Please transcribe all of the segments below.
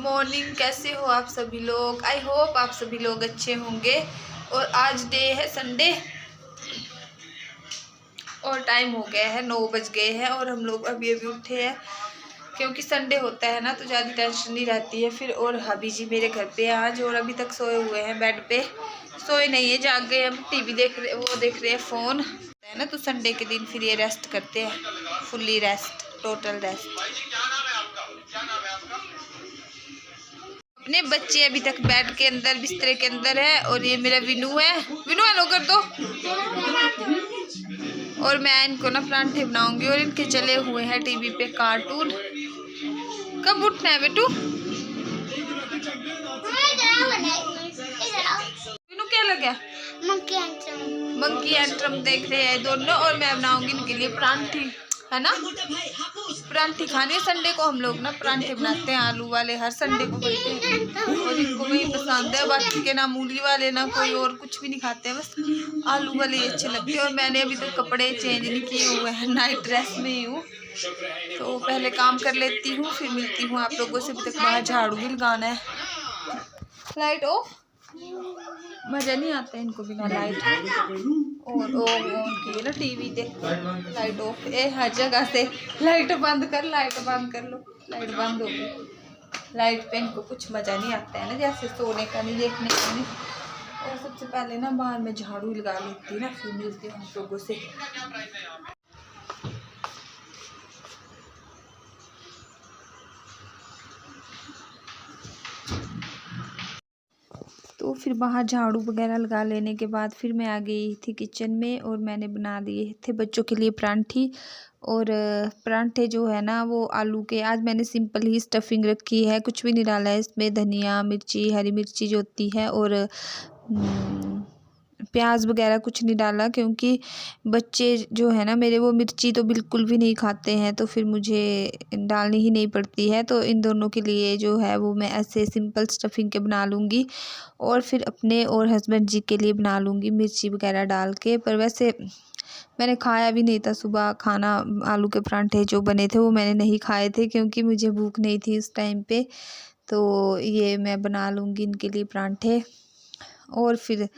Morning, कैसे हो आप सभी लोग। आई होप आप सभी लोग अच्छे होंगे। और आज डे है संडे और टाइम हो गया है 9 बज गए हैं और हम लोग अभी अभी उठे हैं क्योंकि संडे होता है ना तो ज़्यादा टेंशन नहीं रहती है फिर। और हबी जी मेरे घर पे आज और अभी तक सोए हुए हैं बेड पे, सोए नहीं है, जाग गए। हम टीवी देख रहे, वो देख रहे हैं फ़ोन है ना। तो संडे के दिन फिर ये रेस्ट करते हैं, फुल्ली रेस्ट, टोटल रेस्ट। अपने बच्चे अभी तक बेड के अंदर, बिस्तर के अंदर है। और ये मेरा विनू है, विनू हेलो कर दो। और मैं इनको ना परांठे बनाऊंगी और इनके चले हुए हैं टीवी पे कार्टून। कब उठना है बेटू? विनू क्या लगा? मंकी एंट्रम देख रहे हैं दोनों। और मैं बनाऊंगी इनके लिए परांठी, है ना। परांठी खाने संडे को हम लोग ना परांठे बनाते हैं, आलू वाले हर संडे को बनते हैं और इनको वही पसंद है। बाकी के ना मूली वाले ना कोई और कुछ भी नहीं खाते हैं, बस आलू वाले ही अच्छे लगते हैं। और मैंने अभी तक कपड़े चेंज नहीं किए हुए हैं, नाइट ड्रेस में ही हूँ। तो पहले काम कर लेती हूँ फिर मिलती हूँ आप लोगों से। अभी तक बाहर झाड़ू भी लगाना है। लाइट ऑफ, मज़ा नहीं आता है इनको बिना लाइट। और ऑन की ना टीवी देख, लाइट ऑफ। हर जगह से लाइट बंद कर, लाइट बंद कर लो, लाइट बंद हो गई। लाइट पे इनको कुछ मज़ा नहीं आता है ना, जैसे सोने का नहीं, देखने का नहीं। और सबसे पहले ना बाहर में झाड़ू लगा लेती ना फिर मिलती हूँ आप लोगों से। तो फिर बाहर झाड़ू वगैरह लगा लेने के बाद फिर मैं आ गई थी किचन में और मैंने बना दिए थे बच्चों के लिए परांठी। और परांठे जो है ना वो आलू के, आज मैंने सिंपल ही स्टफिंग रखी है, कुछ भी नहीं डाला है इसमें। धनिया, मिर्ची, हरी मिर्ची जो होती है और प्याज वगैरह कुछ नहीं डाला क्योंकि बच्चे जो है ना मेरे, वो मिर्ची तो बिल्कुल भी नहीं खाते हैं तो फिर मुझे डालनी ही नहीं पड़ती है। तो इन दोनों के लिए जो है वो मैं ऐसे सिंपल स्टफिंग के बना लूँगी और फिर अपने और हस्बैंड जी के लिए बना लूँगी मिर्ची वगैरह डाल के। पर वैसे मैंने खाया भी नहीं था सुबह खाना, आलू के परांठे जो बने थे वो मैंने नहीं खाए थे क्योंकि मुझे भूख नहीं थी उस टाइम पे। तो ये मैं बना लूँगी इनके लिए परांठे। और फिर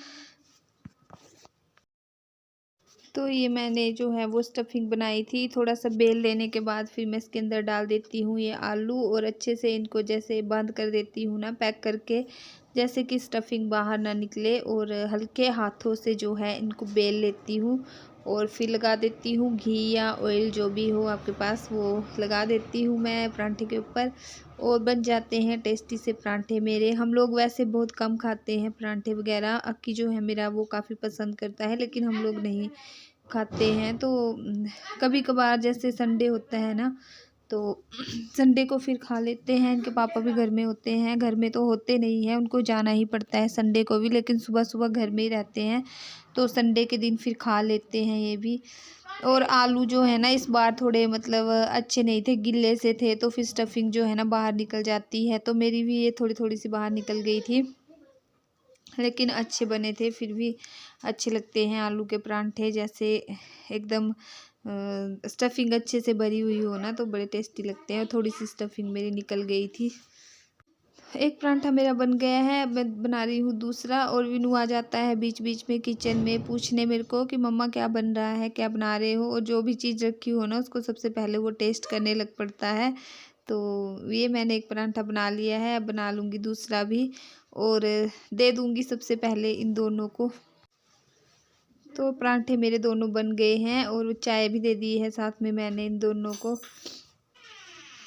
तो ये मैंने जो है वो स्टफिंग बनाई थी, थोड़ा सा बेल लेने के बाद फिर मैं इसके अंदर डाल देती हूँ ये आलू और अच्छे से इनको जैसे बंद कर देती हूँ ना पैक करके, जैसे कि स्टफिंग बाहर ना निकले। और हल्के हाथों से जो है इनको बेल लेती हूँ और फिर लगा देती हूँ घी या ऑयल जो भी हो आपके पास वो लगा देती हूँ मैं परांठे के ऊपर। और बन जाते हैं टेस्टी से परांठे मेरे। हम लोग वैसे बहुत कम खाते हैं परांठे वगैरह, अक्की जो है मेरा वो काफ़ी पसंद करता है लेकिन हम लोग नहीं खाते हैं। तो कभी कभार जैसे संडे होता है ना तो संडे को फिर खा लेते हैं। इनके पापा भी घर में होते हैं, घर में तो होते नहीं हैं, उनको जाना ही पड़ता है संडे को भी, लेकिन सुबह सुबह घर में ही रहते हैं तो संडे के दिन फिर खा लेते हैं ये भी। और आलू जो है ना इस बार थोड़े मतलब अच्छे नहीं थे, गिल्ले से थे तो फिर स्टफिंग जो है ना बाहर निकल जाती है। तो मेरी भी ये थोड़ी थोड़ी सी बाहर निकल गई थी लेकिन अच्छे बने थे, फिर भी अच्छे लगते हैं आलू के परांठे। जैसे एकदम स्टफिंग अच्छे से भरी हुई हो ना तो बड़े टेस्टी लगते हैं। थोड़ी सी स्टफिंग मेरी निकल गई थी। एक परांठा मेरा बन गया है, मैं बना रही हूँ दूसरा। और विनू आ जाता है बीच बीच में किचन में पूछने मेरे को कि मम्मा क्या बन रहा है, क्या बना रहे हो। और जो भी चीज़ रखी हो ना उसको सबसे पहले वो टेस्ट करने लग पड़ता है। तो ये मैंने एक परांठा बना लिया है, अब बना लूँगी दूसरा भी और दे दूँगी सबसे पहले इन दोनों को। तो परांठे मेरे दोनों बन गए हैं और चाय भी दे दी है साथ में मैंने इन दोनों को।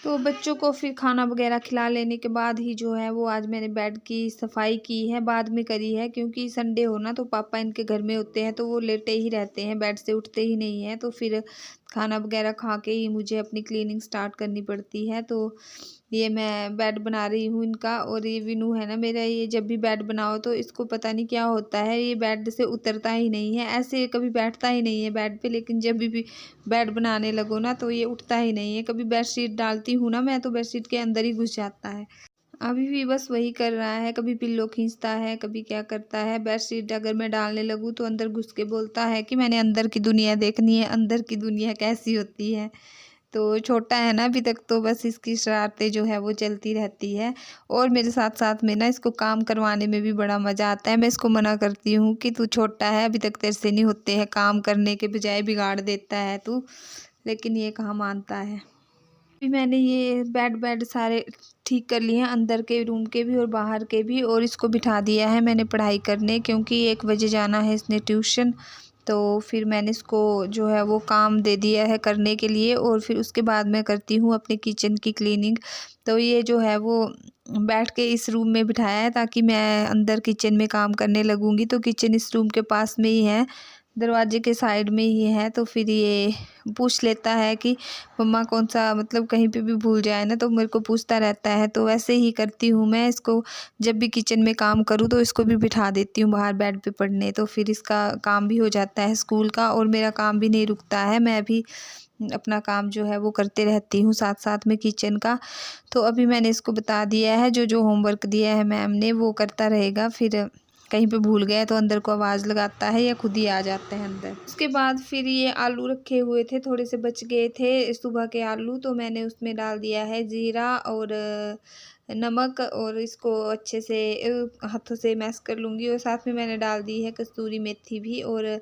तो बच्चों को फिर खाना वगैरह खिला लेने के बाद ही जो है वो आज मैंने बेड की सफाई की है, बाद में करी है क्योंकि संडे हो ना तो पापा इनके घर में होते हैं तो वो लेटे ही रहते हैं, बेड से उठते ही नहीं हैं। तो फिर खाना वगैरह खा के ही मुझे अपनी क्लीनिंग स्टार्ट करनी पड़ती है। तो ये मैं बेड बना रही हूँ इनका। और ये विनू है ना मेरा, ये जब भी बेड बनाओ तो इसको पता नहीं क्या होता है, ये बेड से उतरता ही नहीं है, ऐसे कभी बैठता ही नहीं है बेड पे। लेकिन जब भी बेड बनाने लगो ना तो ये उठता ही नहीं है। कभी बेडशीट डालती हूँ ना मैं तो बेडशीट के अंदर ही घुस जाता है। अभी भी बस वही कर रहा है, कभी पिल्लो खींचता है, कभी क्या करता है। बेडशीट अगर मैं डालने लगूँ तो अंदर घुस के बोलता है कि मैंने अंदर की दुनिया देखनी है, अंदर की दुनिया कैसी होती है। तो छोटा है ना अभी तक, तो बस इसकी शरारतें जो है वो चलती रहती है। और मेरे साथ साथ में ना इसको काम करवाने में भी बड़ा मज़ा आता है। मैं इसको मना करती हूँ कि तू छोटा है, अभी तक तेरे से नहीं होते हैं काम, करने के बजाय बिगाड़ देता है तू, लेकिन ये कहाँ मानता है। अभी मैंने ये बेड सारे ठीक कर लिए हैं, अंदर के रूम के भी और बाहर के भी, और इसको बिठा दिया है मैंने पढ़ाई करने, क्योंकि 1 बजे जाना है इसने ट्यूशन। तो फिर मैंने इसको जो है वो काम दे दिया है करने के लिए, और फिर उसके बाद मैं करती हूँ अपने किचन की क्लीनिंग। तो ये जो है वो बैठ के इस रूम में बिठाया है ताकि मैं अंदर किचन में काम करने लगूँगी। तो किचन इस रूम के पास में ही है, दरवाजे के साइड में ही है। तो फिर ये पूछ लेता है कि मम्मा कौन सा, मतलब कहीं पे भी भूल जाए ना तो मेरे को पूछता रहता है। तो वैसे ही करती हूँ मैं इसको, जब भी किचन में काम करूँ तो इसको भी बिठा देती हूँ बाहर बेड पे पढ़ने। तो फिर इसका काम भी हो जाता है स्कूल का, और मेरा काम भी नहीं रुकता है, मैं भी अपना काम जो है वो करते रहती हूँ साथ साथ में किचन का। तो अभी मैंने इसको बता दिया है, जो जो होमवर्क दिया है मैम ने वो करता रहेगा। फिर कहीं पे भूल गया तो अंदर को आवाज़ लगाता है या खुद ही आ जाते हैं अंदर। उसके बाद फिर ये आलू रखे हुए थे, थोड़े से बच गए थे सुबह के आलू, तो मैंने उसमें डाल दिया है जीरा और नमक, और इसको अच्छे से हाथों से मैश कर लूँगी। और साथ में मैंने डाल दी है कसूरी मेथी भी। और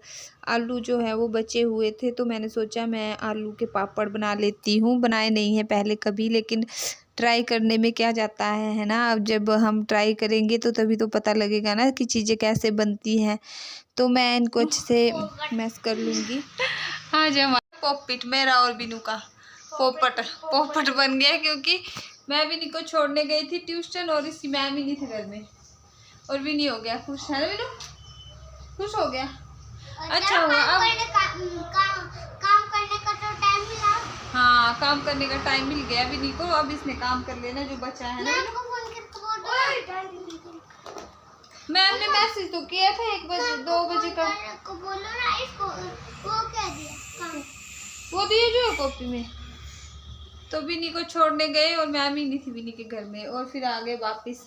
आलू जो है वो बचे हुए थे, तो मैंने सोचा मैं आलू के पापड़ बना लेती हूँ। बनाए नहीं हैं पहले कभी, लेकिन ट्राई करने में क्या जाता है ना। अब जब हम ट्राई करेंगे तो तभी तो पता लगेगा ना कि चीज़ें कैसे बनती हैं। तो मैं इनको अच्छे से मैश कर लूँगी। हाँ जी, हमारा पॉपिट मेरा और बिनू का पोपट बन गया, क्योंकि मैं विनी को छोड़ने गई थी ट्यूशन और इसकी मैम ही नहीं थी घर में, और विनी हो गया खुश। है ना विनू, खुश हो गया, अच्छा हुआ। अब काम करने का तो टाइम मिला। हाँ, काम करने का टाइम मिल गया विनी को, अब इसने काम कर लेना जो बचा है ना। मैम ने मैसेज तो किया था 1 बजे 2 बजे का, बोलो ना इसको, वो क्या दिया काम, वो दिए जो है कॉपी में। तो विनी को छोड़ने गए और मैम ही नहीं थी विनी के घर में, और फिर आ गए वापस।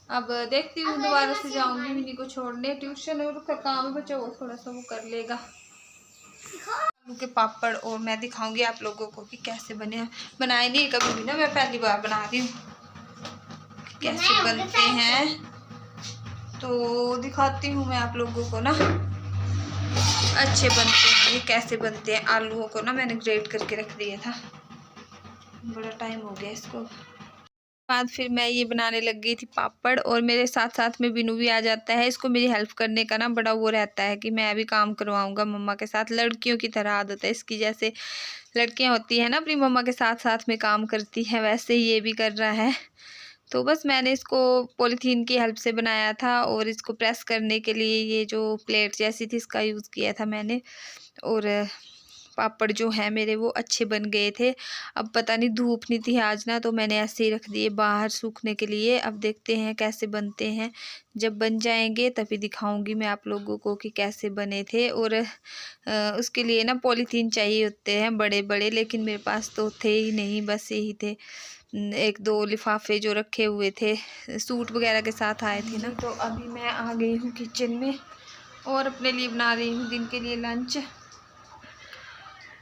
अब देखती हूँ दोबारा से जाऊंगी विनी को छोड़ने ट्यूशन, और उसका काम बचा वो थोड़ा सा वो कर लेगा। आलू के पापड़ और मैं दिखाऊंगी आप लोगों को कि कैसे बने हैं। बनाए नहीं कभी भी ना, मैं पहली बार बना रही हूँ कैसे बनते हैं, तो दिखाती हूँ मैं आप लोगों को ना अच्छे बनते हैं ये कैसे बनते हैं। आलूओं को ना मैंने ग्रेट करके रख दिया था, बड़ा टाइम हो गया इसको। बाद फिर मैं ये बनाने लग गई थी पापड़, और मेरे साथ साथ में बिनू भी आ जाता है। इसको मेरी हेल्प करने का ना बड़ा वो रहता है कि मैं भी काम करवाऊंगा मम्मा के साथ, लड़कियों की तरह आदत है इसकी। जैसे लड़कियां होती हैं ना अपनी मम्मा के साथ साथ में काम करती हैं, वैसे ही ये भी कर रहा है। तो बस मैंने इसको पॉलीथीन की हेल्प से बनाया था, और इसको प्रेस करने के लिए ये जो प्लेट जैसी थी इसका यूज़ किया था मैंने। और पापड़ जो है मेरे वो अच्छे बन गए थे। अब पता नहीं धूप नहीं थी आज ना, तो मैंने ऐसे ही रख दिए बाहर सूखने के लिए। अब देखते हैं कैसे बनते हैं, जब बन जाएंगे तभी दिखाऊंगी मैं आप लोगों को कि कैसे बने थे। और उसके लिए ना पॉलीथीन चाहिए होते हैं बड़े बड़े, लेकिन मेरे पास तो थे ही नहीं, बस यही थे 1-2 लिफाफे जो रखे हुए थे, सूट वगैरह के साथ आए थे ना। तो अभी मैं आ गई हूँ किचन में, और अपने लिए बना रही हूँ दिन के लिए लंच।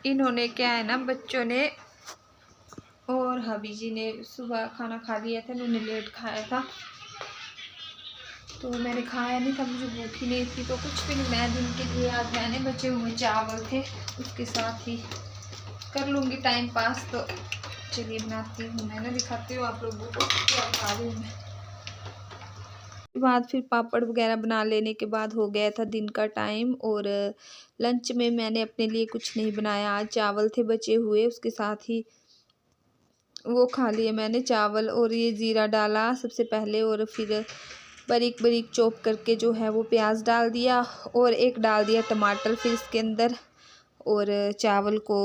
इन्होंने क्या है ना, बच्चों ने और हबी जी ने सुबह खाना खा लिया था, इन्होंने लेट खाया था, तो मैंने खाया नहीं था, मुझे भूख ही नहीं थी। तो कुछ भी नहीं, मैं दिन के लिए आज मैंने बचे हुए चावल थे उसके साथ ही कर लूँगी टाइम पास। तो चलिए बनाती हूँ, मैं ना दिखाती हूँ आप लोगों को क्या खा रही हूँ मैं। बाद फिर पापड़ वगैरह बना लेने के बाद हो गया था दिन का टाइम, और लंच में मैंने अपने लिए कुछ नहीं बनाया। आज चावल थे बचे हुए, उसके साथ ही वो खा लिए मैंने चावल। और ये ज़ीरा डाला सबसे पहले, और फिर बारीक बारीक चॉप करके जो है वो प्याज डाल दिया, और एक डाल दिया टमाटर फिर इसके अंदर। और चावल को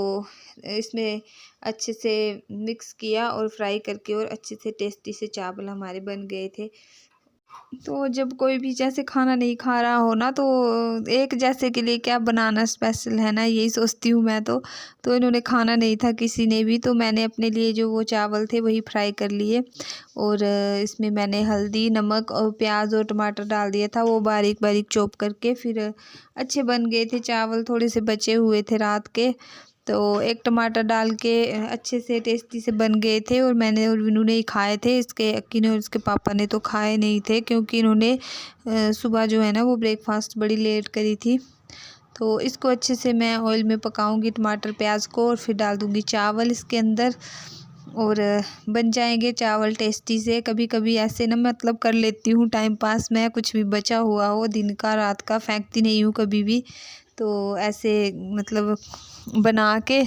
इसमें अच्छे से मिक्स किया और फ्राई करके, और अच्छे से टेस्टी से चावल हमारे बन गए थे। तो जब कोई भी जैसे खाना नहीं खा रहा हो ना, तो एक जैसे के लिए क्या बनाना स्पेशल है ना, यही सोचती हूँ मैं तो इन्होंने खाना नहीं था किसी ने भी, तो मैंने अपने लिए जो वो चावल थे वही फ्राई कर लिए। और इसमें मैंने हल्दी नमक और प्याज और टमाटर डाल दिया था, वो बारीक बारीक चॉप करके। फिर अच्छे बन गए थे चावल, थोड़े से बचे हुए थे रात के, तो एक टमाटर डाल के अच्छे से टेस्टी से बन गए थे और मैंने और विनू ने ही खाए थे। इसके अक्की ने और इसके पापा ने तो खाए नहीं थे, क्योंकि इन्होंने सुबह जो है ना वो ब्रेकफास्ट बड़ी लेट करी थी। तो इसको अच्छे से मैं ऑयल में पकाऊंगी टमाटर प्याज को, और फिर डाल दूंगी चावल इसके अंदर, और बन जाएंगे चावल टेस्टी से। कभी कभी ऐसे ना मतलब कर लेती हूँ टाइम पास, मैं कुछ भी बचा हुआ हो दिन का रात का फेंकती नहीं हूँ कभी भी। तो ऐसे मतलब बना के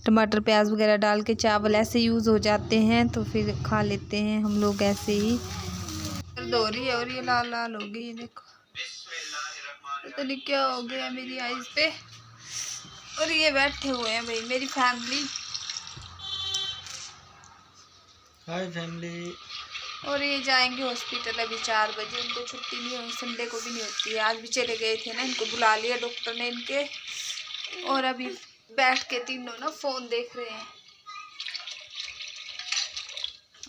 टमाटर प्याज वगैरह डाल के चावल ऐसे यूज़ हो जाते हैं, तो फिर खा लेते हैं हम लोग ऐसे ही। दर्द हो रही है और ये लाल लाल हो गई है, देखो पता नहीं क्या हो गया मेरी आइज़ पे। और ये बैठे हुए हैं भाई मेरी फैमिली। हाय फैमिली। और ये जाएंगे हॉस्पिटल अभी 4 बजे, उनको छुट्टी नहीं हुई, संडे को भी नहीं होती है। आज भी चले गए थे ना, इनको बुला लिया डॉक्टर ने इनके, और अभी बैठ के तीनों ना फ़ोन देख रहे हैं।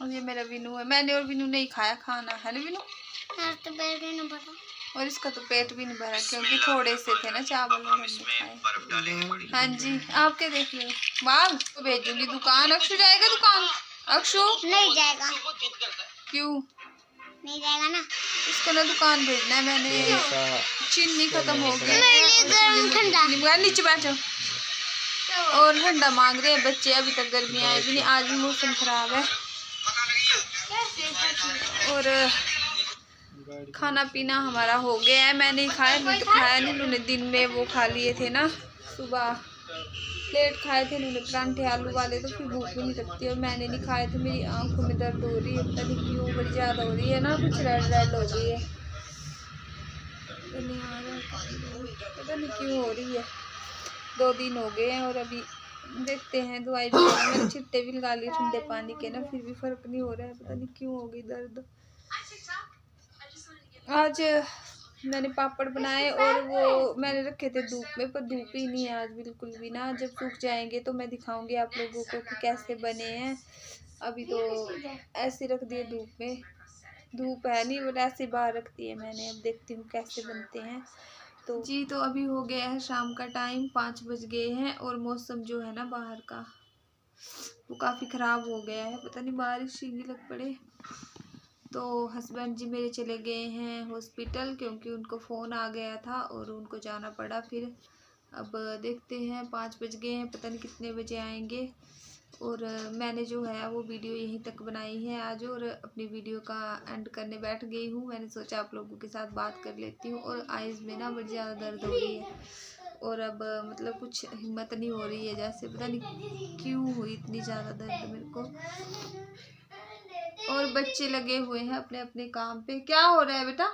और ये मेरा विनू है, मैंने और विनू ने ही खाया खाना है ना विनू? तो पेट भी नहीं भरा, और इसका तो पेट भी नहीं भरा, क्योंकि थोड़े से थे ना चावल और हमने खाए। हाँ जी, आप क्या देख रहे हो? बाल तो भेजूंगी दुकान। अक्षु जाएगा दुकान? अक्षु नहीं जाएगा। क्यों नहीं जाएगा ना, इसको ना दुकान भेजना है। मैंने चीनी खत्म हो गई, ठंडा नीचे बैठो। और ठंडा मांग रहे हैं बच्चे, अभी तक गर्मी आई भी नहीं, आज भी मौसम खराब है। और खाना पीना हमारा हो गया है, मैंने ही खाया, मैं तो खाया नहीं। उन्होंने दिन में वो खा लिए थे ना, सुबह प्लेट खाए थे उन्होंने परांठे आलू वाले, तो फिर भूख भी नहीं लगती। और मैंने नहीं खाए थे, मेरी आंखों में दर्द हो रही है, पता नहीं क्यों बड़ी ज़्यादा हो रही है ना, कुछ रेड रेड हो गई है, पता नहीं क्यों हो रही है। 2 दिन हो गए हैं और अभी देखते हैं दवाई भी मैंने छिट्टे भी लगा लिए ठंडे पानी के ना, फिर भी फ़र्क नहीं हो रहा है, पता नहीं क्यों हो गई दर्द। आज मैंने पापड़ बनाए और वो मैंने रखे थे धूप में, पर धूप ही नहीं है आज बिल्कुल भी ना। जब सूख जाएंगे तो मैं दिखाऊंगी आप लोगों को कि कैसे बने हैं। अभी तो ऐसे रख दिए धूप में, धूप है नहीं, बट ऐसे बाहर रख दिए मैंने। अब देखती हूँ कैसे बनते हैं। तो जी, तो अभी हो गया है शाम का टाइम, 5 बज गए हैं, और मौसम जो है ना बाहर का वो काफ़ी ख़राब हो गया है, पता नहीं बारिश ही नहीं लग पड़े। तो हस्बैंड जी मेरे चले गए हैं हॉस्पिटल, क्योंकि उनको फ़ोन आ गया था और उनको जाना पड़ा। फिर अब देखते हैं, 5 बज गए हैं, पता नहीं कितने बजे आएंगे। और मैंने जो है वो वीडियो यहीं तक बनाई है आज, और अपनी वीडियो का एंड करने बैठ गई हूँ। मैंने सोचा आप लोगों के साथ बात कर लेती हूँ। और आइज़ में ना बड़ी ज़्यादा दर्द हो रही है, और अब मतलब कुछ हिम्मत नहीं हो रही है, जैसे पता नहीं क्यों हुई इतनी ज़्यादा दर्द मेरे को। और बच्चे लगे हुए हैं अपने अपने काम पे। क्या हो रहा है बेटा?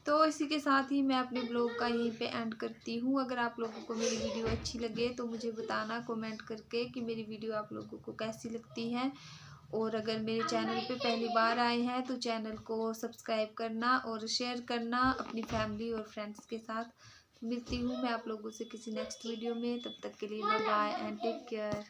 तो इसी के साथ ही मैं अपने ब्लॉग का यहीं पे एंड करती हूँ। अगर आप लोगों को मेरी वीडियो अच्छी लगे तो मुझे बताना कमेंट करके कि मेरी वीडियो आप लोगों को कैसी लगती है। और अगर मेरे चैनल पे पहली बार आए हैं तो चैनल को सब्सक्राइब करना और शेयर करना अपनी फैमिली और फ्रेंड्स के साथ। मिलती हूँ मैं आप लोगों से किसी नेक्स्ट वीडियो में, तब तक के लिए bye bye and take care.